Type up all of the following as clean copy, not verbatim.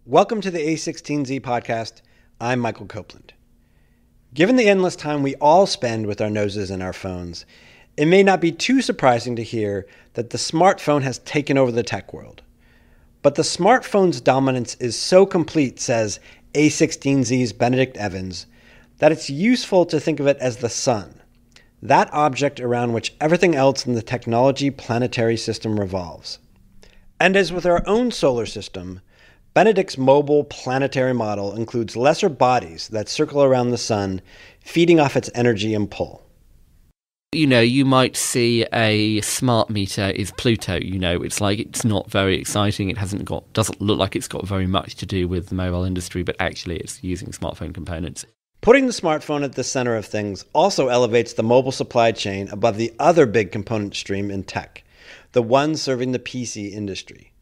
Welcome to the a16z podcast. I'm Michael Copeland. Given the endless time we all spend with our noses in our phones, it may not be too surprising to hear that the smartphone has taken over the tech world. But the smartphone's dominance is so complete, says a16z's Benedict Evans, that it's useful to think of it as the sun, that object around which everything else in the technology planetary system revolves. And as with our own solar system, Benedict's mobile planetary model includes lesser bodies that circle around the sun, feeding off its energy and pull. You might see a smart meter is Pluto. It's not very exciting. Doesn't look like it's got very much to do with the mobile industry, but actually it's using smartphone components. Putting the smartphone at the center of things also elevates the mobile supply chain above the other big component stream in tech, the one serving the PC industry.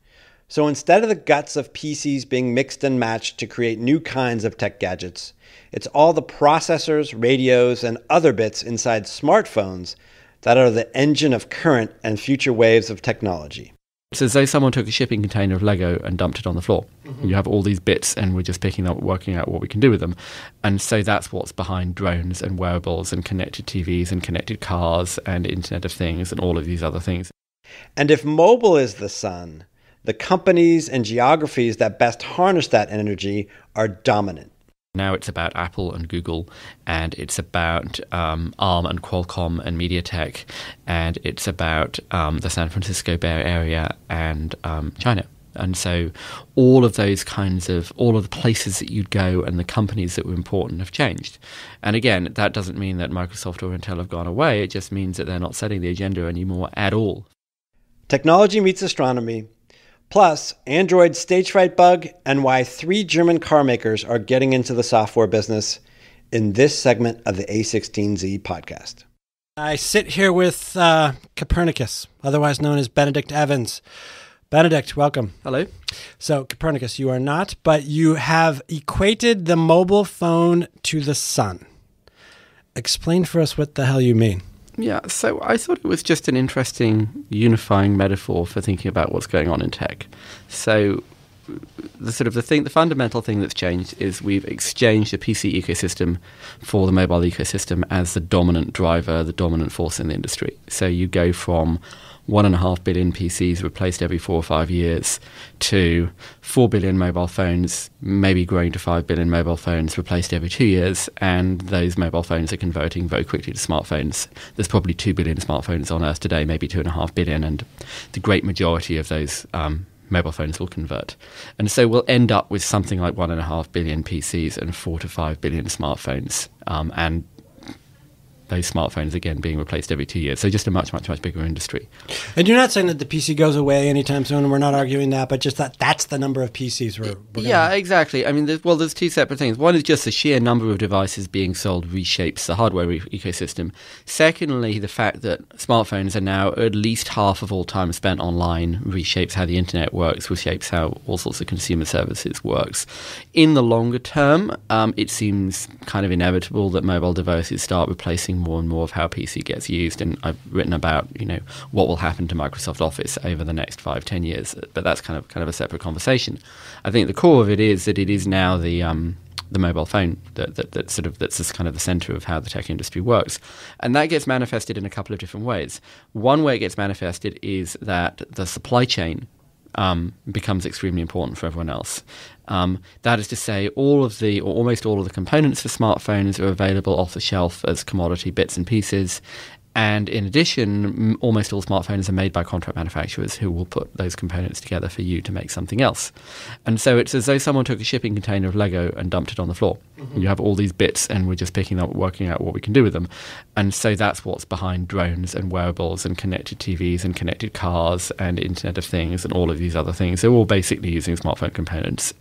So instead of the guts of PCs being mixed and matched to create new kinds of tech gadgets, it's all the processors, radios, and other bits inside smartphones that are the engine of current and future waves of technology. It's as though someone took a shipping container of Lego and dumped it on the floor. Mm-hmm. You have all these bits and we're just picking up, working out what we can do with them. And so that's what's behind drones and wearables and connected TVs and connected cars and Internet of Things and all of these other things. And if mobile is the sun, the companies and geographies that best harness that energy are dominant. Now it's about Apple and Google, and it's about ARM and Qualcomm and MediaTek, and it's about the San Francisco Bay Area and China. And so all of the places that you'd go and the companies that were important have changed. And again, that doesn't mean that Microsoft or Intel have gone away. It just means that they're not setting the agenda anymore at all. Technology meets astronomy. Plus, Android's stage fright bug and why 3 German car makers are getting into the software business in this segment of the A16Z podcast. I sit here with Copernicus, otherwise known as Benedict Evans. Benedict, welcome. Hello. So, Copernicus, you are not, but you have equated the mobile phone to the sun. Explain for us what the hell you mean. Yeah, so I thought it was just an interesting unifying metaphor for thinking about what's going on in tech. So the fundamental thing that's changed is we've exchanged the PC ecosystem for the mobile ecosystem as the dominant driver, the dominant force in the industry. So you go from 1.5 billion PCs replaced every 4 or 5 years to 4 billion mobile phones, maybe growing to 5 billion mobile phones replaced every 2 years, and those mobile phones are converting very quickly to smartphones. There's probably 2 billion smartphones on Earth today, maybe 2.5 billion, and the great majority of those mobile phones will convert. And so we'll end up with something like 1.5 billion PCs and 4 to 5 billion smartphones, and those smartphones, again, being replaced every 2 years. So just a much, much, much bigger industry. And you're not saying that the PC goes away anytime soon, and we're not arguing that, but just that that's the number of PCs we're Yeah, exactly. I mean, there's 2 separate things. One is just the sheer number of devices being sold reshapes the hardware ecosystem. Secondly, the fact that smartphones are now at least half of all time spent online reshapes how the internet works, reshapes how all sorts of consumer services works. In the longer term, it seems kind of inevitable that mobile devices start replacing more and more of how PC gets used, and I've written about what will happen to Microsoft Office over the next 5-10 years, but that's kind of a separate conversation. I think the core of it is that it is now the mobile phone that's just kind of the center of how the tech industry works, and that gets manifested in a couple of different ways. One way it gets manifested is that the supply chain becomes extremely important for everyone else. That is to say, almost all of the components for smartphones are available off the shelf as commodity bits and pieces. And in addition, almost all smartphones are made by contract manufacturers who will put those components together for you to make something else. And so it's as though someone took a shipping container of Lego and dumped it on the floor. Mm-hmm. You have all these bits and we're just picking up, working out what we can do with them. And so that's what's behind drones and wearables and connected TVs and connected cars and Internet of Things and all of these other things. They're all basically using smartphone components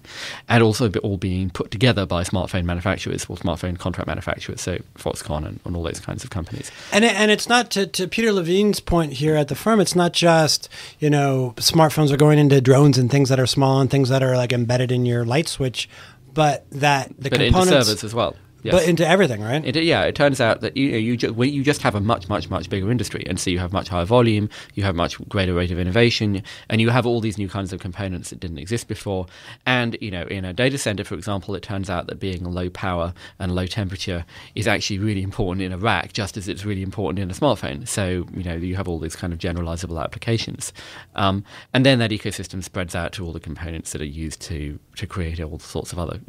and also all being put together by smartphone manufacturers or smartphone contract manufacturers, so Foxconn and all those kinds of companies. And it's not, to Peter Levine's point here at the firm, it's not just, smartphones are going into drones and things that are small and things that are like embedded in your light switch, but that the components... into servers as well. Yes. But into everything, right? It turns out that you just have a much, much, much bigger industry, and so you have much higher volume, you have much greater rate of innovation, and you have all these new kinds of components that didn't exist before. And in a data center, for example, it turns out that being low power and low temperature is actually really important in a rack, just as it's really important in a smartphone. So you have all these kind of generalizable applications, and then that ecosystem spreads out to all the components that are used to create all sorts of other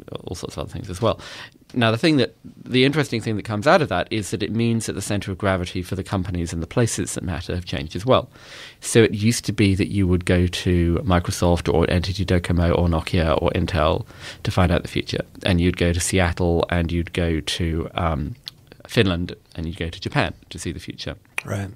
things as well. Now, the interesting thing that comes out of that is that it means that the center of gravity for the companies and the places that matter have changed as well. So it used to be that you would go to Microsoft or NTT Docomo or Nokia or Intel to find out the future. And you'd go to Seattle and you'd go to Finland and you'd go to Japan to see the future. Right.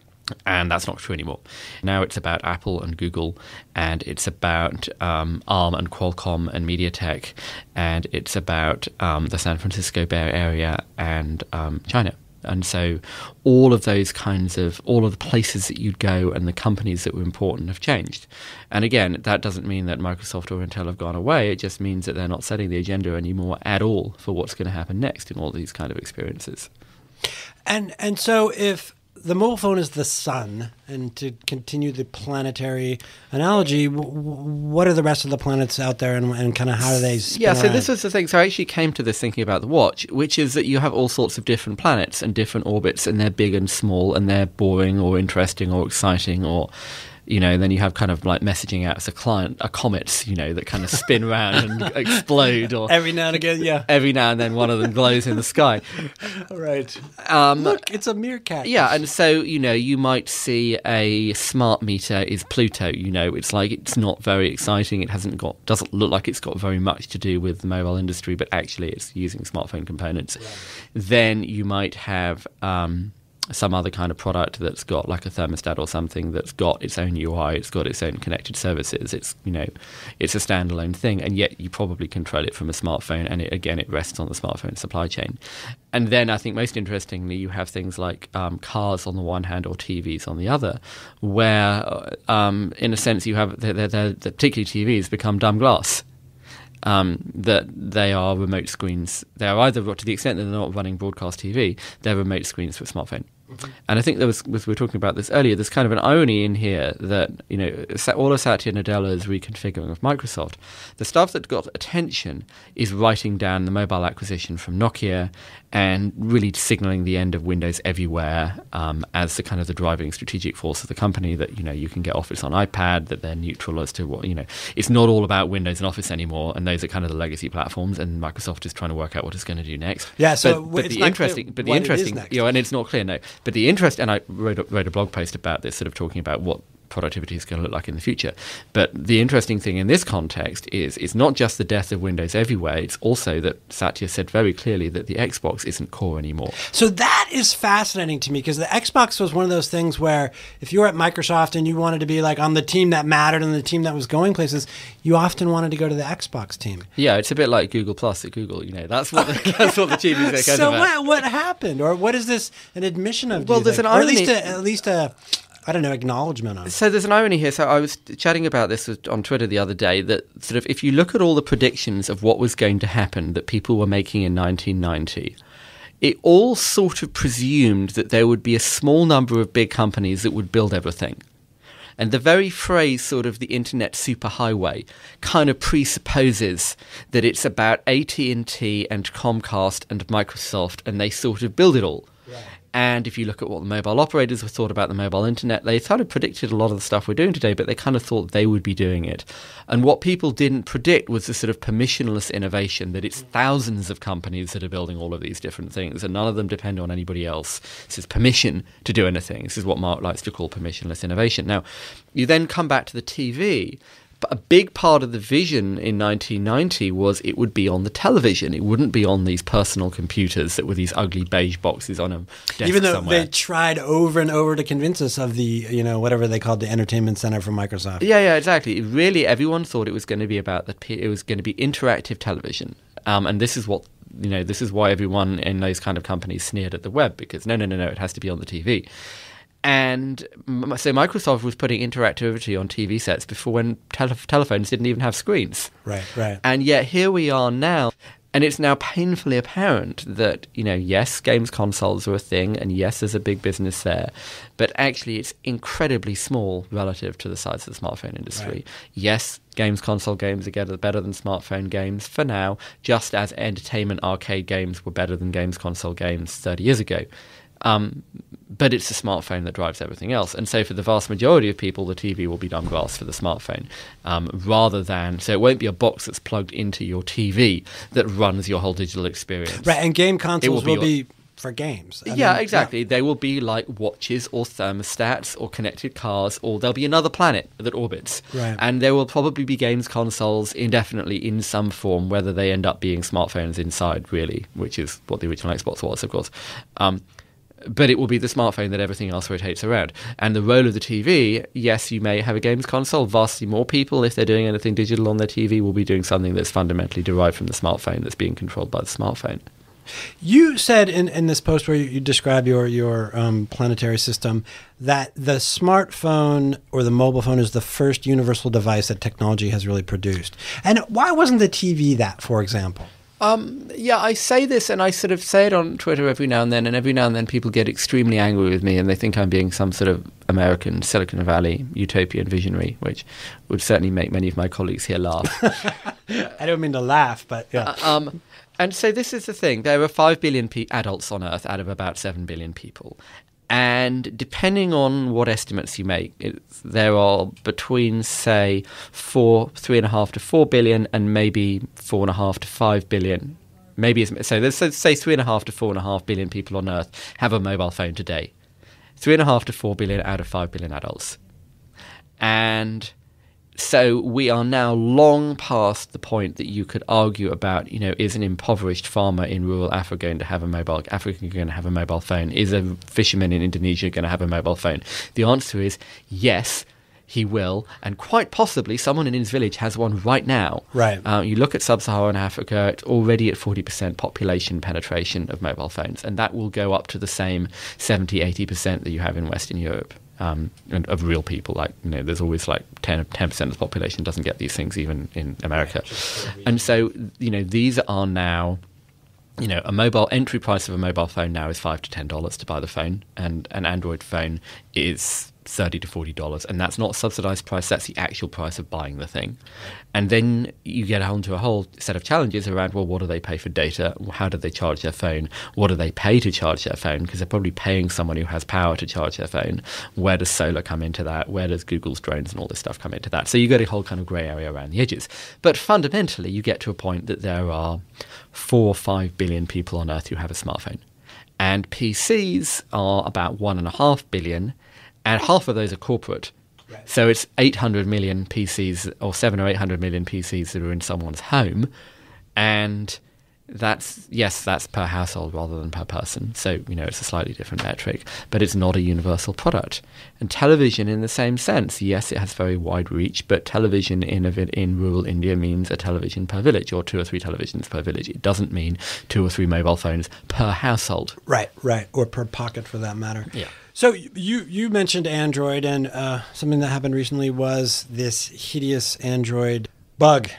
And that's not true anymore. Now it's about Apple and Google, and it's about Arm and Qualcomm and MediaTek, and it's about the San Francisco Bay Area and China. And so all of the places that you'd go and the companies that were important have changed. And again, that doesn't mean that Microsoft or Intel have gone away. It just means that they're not setting the agenda anymore at all for what's going to happen next in all these kind of experiences. And so if the mobile phone is the sun, and to continue the planetary analogy, what are the rest of the planets out there, and kind of how do they spin so around? this was the thing. So I actually came to this thinking about the watch, which is that you have all sorts of different planets and different orbits, and they're big and small, and they're boring or interesting or exciting or... then you have kind of like messaging out as a comets, that kind of spin around and explode. Or every now and again, yeah. Every now and then one of them glows in the sky. Right. Look, it's a meerkat. Yeah, and so, you might see a smart meter is Pluto. It's like it's not very exciting. It doesn't look like it's got very much to do with the mobile industry, but actually it's using smartphone components. Right. Then you might have... some other kind of product that's got like a thermostat or something that's got its own UI, it's got its own connected services, it's a standalone thing, and yet you probably control it from a smartphone, and it rests on the smartphone supply chain. And then I think most interestingly, you have things like cars on the one hand or TVs on the other, where in a sense you have particularly TVs become dumb glass. That they are remote screens. They are either, to the extent that they're not running broadcast TV, they're remote screens for a smartphone. Mm-hmm. And I think we were talking about this earlier, there's kind of an irony in here that, all of Satya Nadella's reconfiguring of Microsoft, the stuff that got attention is writing down the mobile acquisition from Nokia and really signaling the end of Windows everywhere as the kind of the driving strategic force of the company, that, you can get Office on iPad, that they're neutral as to what, it's not all about Windows and Office anymore, and those are kind of the legacy platforms, and Microsoft is trying to work out what it's going to do next. Yeah, so but the interesting, and it's not clear, no. But the interest, and I wrote a blog post about this, sort of talking about what productivity is going to look like in the future. But the interesting thing in this context is it's not just the death of Windows everywhere, it's also that Satya said very clearly that the Xbox isn't core anymore. So that is fascinating to me, because the Xbox was one of those things where if you were at Microsoft and you wanted to be like on the team that mattered and the team that was going places, you often wanted to go to the Xbox team. Yeah, it's a bit like Google Plus at Google. That's what the chief executive. So what happened, or what is this an admission of? Well, there's an irony, or at least a I don't know, acknowledgement on it. So there's an irony here. So I was chatting about this on Twitter the other day, that sort of if you look at all the predictions of what was going to happen that people were making in 1990, it all sort of presumed that there would be a small number of big companies that would build everything. And the very phrase sort of the internet superhighway kind of presupposes that it's about AT&T and Comcast and Microsoft, and they sort of build it all. Right. And if you look at what the mobile operators have thought about the mobile internet, they kind of predicted a lot of the stuff we're doing today, but they kind of thought they would be doing it. And what people didn't predict was the sort of permissionless innovation, that it's thousands of companies that are building all of these different things, and none of them depend on anybody else. This is permission to do anything. This is what Mark likes to call permissionless innovation. Now, you then come back to the TV. But a big part of the vision in 1990 was it would be on the television. It wouldn't be on these personal computers that were these ugly beige boxes on a desk Even though somewhere. They tried over and over to convince us of the, whatever they called the entertainment center from Microsoft. Yeah, exactly. Really, everyone thought it was going to be it was going to be interactive television. And this is what, this is why everyone in those kind of companies sneered at the web, because no, it has to be on the TV. And so Microsoft was putting interactivity on TV sets before, when telephones didn't even have screens. Right. And yet here we are now, And it's now painfully apparent that, yes, games consoles are a thing, and yes, there's a big business there, but actually it's incredibly small relative to the size of the smartphone industry. Right. Yes, games console games are better than smartphone games for now, just as entertainment arcade games were better than games console games 30 years ago. But it's the smartphone that drives everything else. And so for the vast majority of people, the TV will be dumb grass for the smartphone, rather than, so it won't be a box that's plugged into your TV that runs your whole digital experience. Right, and game consoles will be for games. I mean, exactly. Yeah. They will be like watches or thermostats or connected cars, or there'll be another planet that orbits. Right. And there will probably be games consoles indefinitely in some form, whether they end up being smartphones inside, really, which is what the original Xbox was, of course. But it will be the smartphone that everything else rotates around. And the role of the TV, yes, you may have a games console. Vastly more people, if they're doing anything digital on their TV, will be doing something that's fundamentally derived from the smartphone, that's being controlled by the smartphone. You said in this post where you describe your planetary system that the smartphone or the mobile phone is the first universal device that technology has really produced. And why wasn't the TV that, for example? I say this, and I sort of say it on Twitter every now and then people get extremely angry with me, and they think I'm being some sort of American Silicon Valley utopian visionary, which would certainly make many of my colleagues here laugh. I don't mean to laugh, but yeah. And so this is the thing. There are 5 billion adults on Earth out of about 7 billion people. And depending on what estimates you make, there are between, say, 3.5 to 4 billion and maybe 4.5 to 5 billion. So let's say 3.5 to 4.5 billion people on Earth have a mobile phone today. 3.5 to 4 billion out of 5 billion adults. And so we are now long past the point that you could argue about, is an impoverished farmer in rural Africa going to have a mobile phone? Is a fisherman in Indonesia going to have a mobile phone? The answer is yes, he will, and quite possibly someone in his village has one right now. Right. You look at sub-Saharan Africa, it's already at 40% population penetration of mobile phones, and that will go up to the same 70-80% that you have in Western Europe. And of real people, there's always 10% of the population doesn't get these things even in America. And so, these are now, a mobile entry price of a mobile phone now is $5 to $10 to buy the phone, and an Android phone is $30 to $40, and that's not a subsidized price, that's the actual price of buying the thing. And then you get onto a whole set of challenges around, well, what do they pay for data? How do they charge their phone? What do they pay to charge their phone? Because they're probably paying someone who has power to charge their phone. Where does solar come into that? Where does Google's drones and all this stuff come into that? So you get a whole kind of grey area around the edges. But fundamentally, you get to a point that there are 4 or 5 billion people on Earth who have a smartphone. And PCs are about 1.5 billion, and half of those are corporate. Right. So it's 800 million PCs, or 700 or 800 million PCs that are in someone's home. And that's per household rather than per person. So, it's a slightly different metric, but it's not a universal product. And television in the same sense, yes, it has very wide reach, but television in rural India means a television per village, or 2 or 3 televisions per village. It doesn't mean 2 or 3 mobile phones per household. Right, or per pocket for that matter. Yeah. So you mentioned Android, and something that happened recently was this hideous Android bug.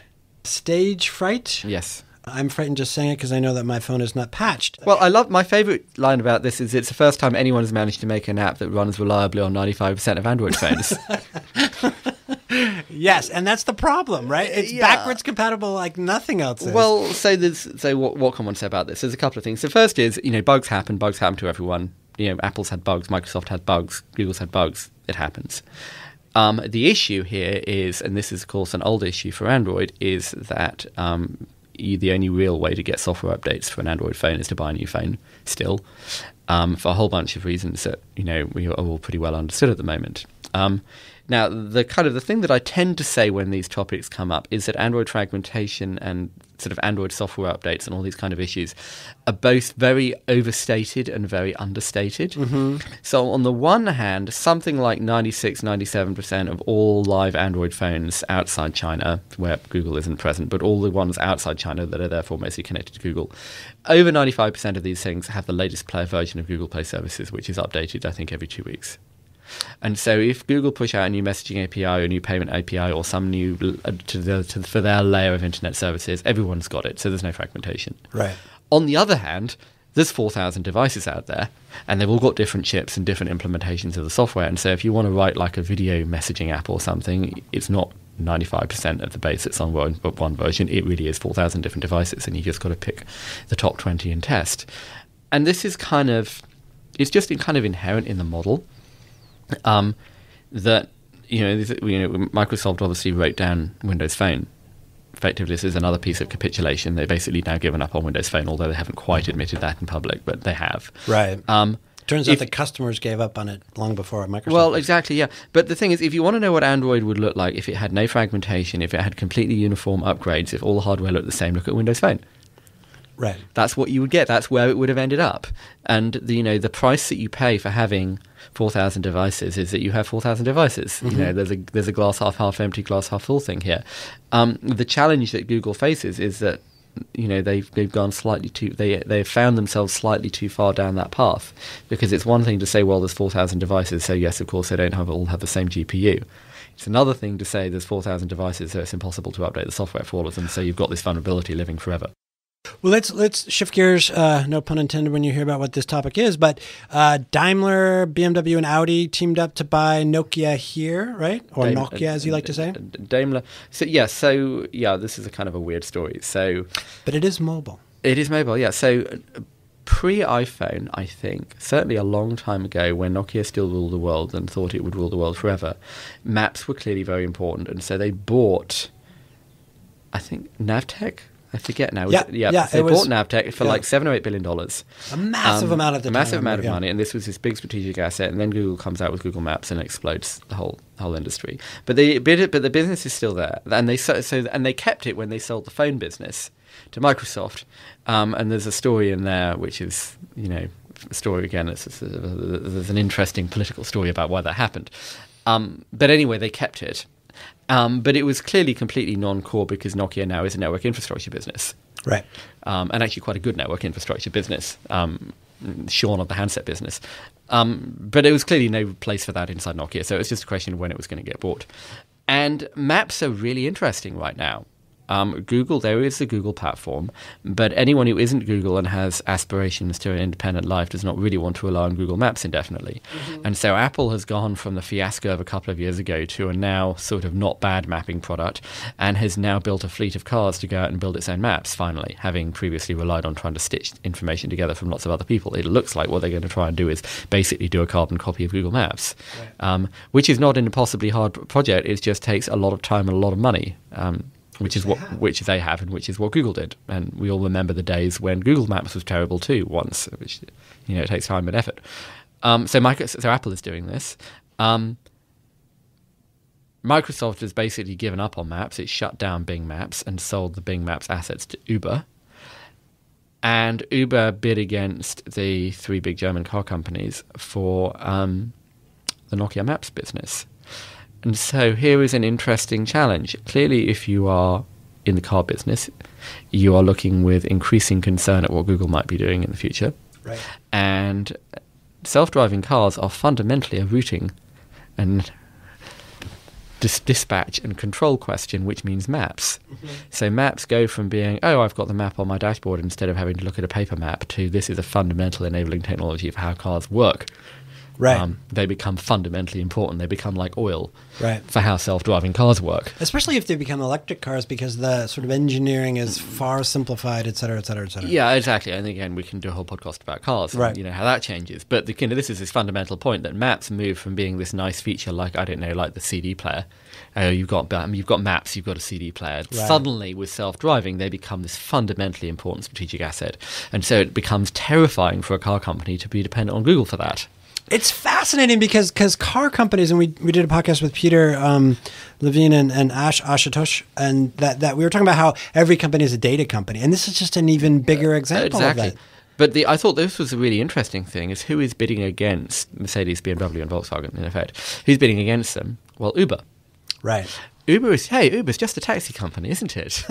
Stage fright? Yes. I'm frightened just saying it because I know that my phone is not patched. Well, my favorite line about this is it's the first time anyone has managed to make an app that runs reliably on 95% of Android phones. Yes, and that's the problem, right? It's backwards compatible like nothing else is. Well, what can one say about this? There's a couple of things. The first is, bugs happen to everyone. Apple's had bugs, Microsoft had bugs, Google's had bugs. It happens. The issue here is, and this is, of course, an old issue for Android, is that the only real way to get software updates for an Android phone is to buy a new phone still, for a whole bunch of reasons that, we are all pretty well understood at the moment. Now, the thing that I tend to say when these topics come up is that Android fragmentation and sort of Android software updates and all these kind of issues are both very overstated and very understated. Mm-hmm. So on the one hand, something like 96-97% of all live Android phones outside China, where Google isn't present, but all the ones outside China that are therefore mostly connected to Google, over 95% of these things have the latest Play version of Google Play services, which is updated, I think, every 2 weeks. And so if Google push out a new messaging API or a new payment API or some new for their layer of internet services, everyone's got it. So there's no fragmentation. Right. On the other hand, there's 4,000 devices out there, and they've all got different chips and different implementations of the software. And so if you want to write like a video messaging app or something, it's not 95% of the base that's on one version. It really is 4,000 different devices, and you just got to pick the top 20 and test. And this is it's just kind of inherent in the model that, Microsoft obviously wrote down Windows Phone. Effectively, this is another piece of capitulation. They've basically now given up on Windows Phone, although they haven't quite admitted that in public, but they have. Right. Turns out the customers gave up on it long before Microsoft. Well, exactly, yeah. But the thing is, if you want to know what Android would look like if it had no fragmentation, if it had completely uniform upgrades, if all the hardware looked the same, look at Windows Phone. Right. That's what you would get. That's where it would have ended up. And the price that you pay for having 4,000 devices is that you have 4,000 devices. Mm-hmm. There's a glass half empty, glass half full thing here. The challenge that Google faces is that they've gone slightly too. They've found themselves slightly too far down that path, because it's one thing to say, well, there's 4,000 devices, so yes, of course, they don't all have the same GPU. It's another thing to say there's 4,000 devices, so it's impossible to update the software for all of them. So you've got this vulnerability living forever. Well, let's shift gears, no pun intended when you hear about what this topic is, but Daimler, BMW, and Audi teamed up to buy Nokia here, right? Or Nokia, as you like to say? Daimler. So this is a kind of a weird story. But it is mobile. It is mobile, yeah. So pre-iPhone, I think, certainly a long time ago when Nokia still ruled the world and thought it would rule the world forever, maps were clearly very important. And so they bought, I think, Navtech. I forget now. They bought Navtech for like $7 or $8 billion. A massive amount of money, and this was this big strategic asset. And then Google comes out with Google Maps and explodes the whole industry. But the business is still there, and they kept it when they sold the phone business to Microsoft. And there's a story in there which is a story again. There's an interesting political story about why that happened. But anyway, they kept it. But it was clearly completely non-core because Nokia now is a network infrastructure business. Right. And actually quite a good network infrastructure business, shorn of the handset business. But it was clearly no place for that inside Nokia, so it was just a question of when it was going to get bought. And maps are really interesting right now. Google, there is the Google platform, but anyone who isn't Google and has aspirations to an independent life does not really want to rely on Google Maps indefinitely. Mm-hmm. And so Apple has gone from the fiasco of a couple of years ago to a now sort of not bad mapping product, and has now built a fleet of cars to go out and build its own maps, finally, having previously relied on trying to stitch information together from lots of other people. It looks like what they're going to try and do is basically do a carbon copy of Google Maps, right. Which is not an impossibly hard project. It just takes a lot of time and a lot of money. Which they have, and which is what Google did. And we all remember the days when Google Maps was terrible too once, which it takes time and effort. So Apple is doing this. Microsoft has basically given up on Maps. It shut down Bing Maps and sold the Bing Maps assets to Uber. And Uber bid against the three big German car companies for the Nokia Maps business. And so here is an interesting challenge. Clearly, if you are in the car business, you are looking with increasing concern at what Google might be doing in the future. Right. And self-driving cars are fundamentally a routing and dispatch and control question, which means maps. Mm-hmm. So maps go from being, I've got the map on my dashboard instead of having to look at a paper map, to this is a fundamental enabling technology of how cars work. Right. They become fundamentally important. They become like oil, right, for how self-driving cars work. Especially if they become electric cars, because the sort of engineering is far simplified, et cetera, et cetera, et cetera. Yeah, exactly. And again, we can do a whole podcast about cars, right, and how that changes. But this is this fundamental point that maps move from being this nice feature, like like the CD player. You've got maps, you've got a CD player. Right. Suddenly, with self-driving, they become this fundamentally important strategic asset, and so it becomes terrifying for a car company to be dependent on Google for that. It's fascinating because car companies, and we did a podcast with Peter Levine and Ashutosh, and that we were talking about how every company is a data company, and this is just an even bigger example of that. But I thought this was a really interesting thing, is who is bidding against Mercedes, BMW, and Volkswagen, in effect. Who's bidding against them? Well, Uber. Right. Uber's just a taxi company, isn't it?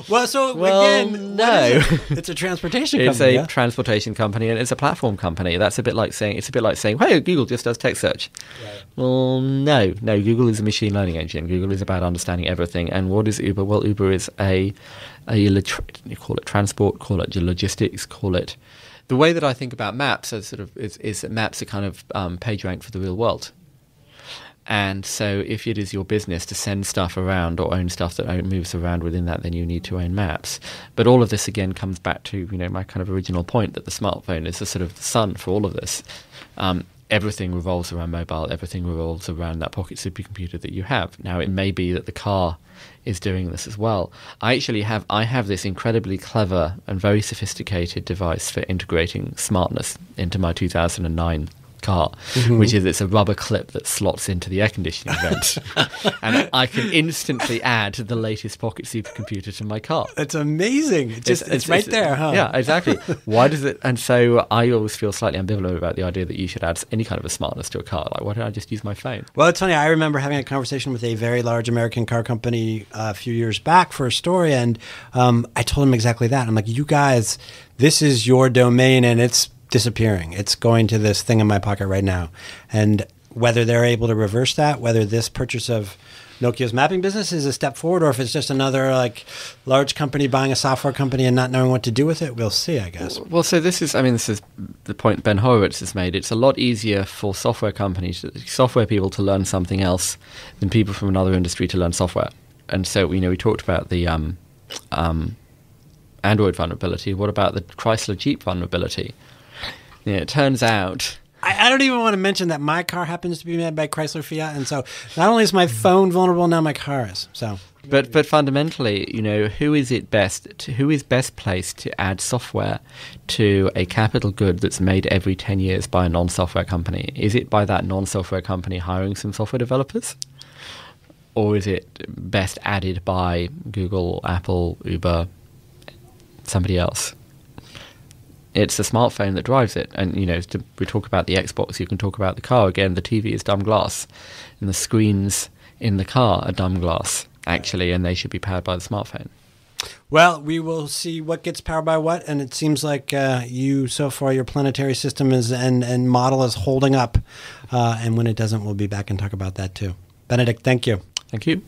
Well, so Well, again, no. It's a transportation It's company. a transportation company, and it's a platform company. That's a bit like saying, hey, Google just does text search. Right. Well, no, Google is a machine learning engine. Google is about understanding everything. And what is Uber? Well, Uber is you call it transport, call it logistics, call it. The way that I think about maps is that maps are kind of page rank for the real world. And so if it is your business to send stuff around or own stuff that moves around within that, then you need to own maps. But all of this, again, comes back to my kind of original point that the smartphone is the sort of the sun for all of this. Everything revolves around mobile. Everything revolves around that pocket supercomputer that you have. Now, it may be that the car is doing this as well. I have this incredibly clever and very sophisticated device for integrating smartness into my 2009 car, which is it's a rubber clip that slots into the air conditioning vent, and I can instantly add the latest pocket supercomputer to my car. It's amazing. It's right there, huh? Yeah, exactly. Why does it? And so I always feel slightly ambivalent about the idea that you should add any kind of a smartness to a car. Like, why don't I just use my phone? Well, it's funny. I remember having a conversation with a very large American car company a few years back for a story, and I told them exactly that. I'm like, you guys, this is your domain, and it's disappearing. It's going to this thing in my pocket right now. And whether they're able to reverse that, whether this purchase of Nokia's mapping business is a step forward, or if it's just another large company buying a software company and not knowing what to do with it, we'll see, I guess. Well, so this is the point Ben Horowitz has made. It's a lot easier for software people to learn something else than people from another industry to learn software. And so, we talked about the Android vulnerability. What about the Chrysler Jeep vulnerability? It turns out... I don't even want to mention that my car happens to be made by Chrysler Fiat, and so not only is my phone vulnerable, now my car is. So, but fundamentally, who is best placed to add software to a capital good that's made every 10 years by a non-software company? Is it by that non-software company hiring some software developers? Or is it best added by Google, Apple, Uber, somebody else? It's the smartphone that drives it. And, we talk about the Xbox, you can talk about the car. Again, the TV is dumb glass. And the screens in the car are dumb glass, actually, and they should be powered by the smartphone. Well, we will see what gets powered by what, and it seems like so far, your planetary system and model is holding up. And when it doesn't, we'll be back and talk about that too. Benedict, thank you. Thank you.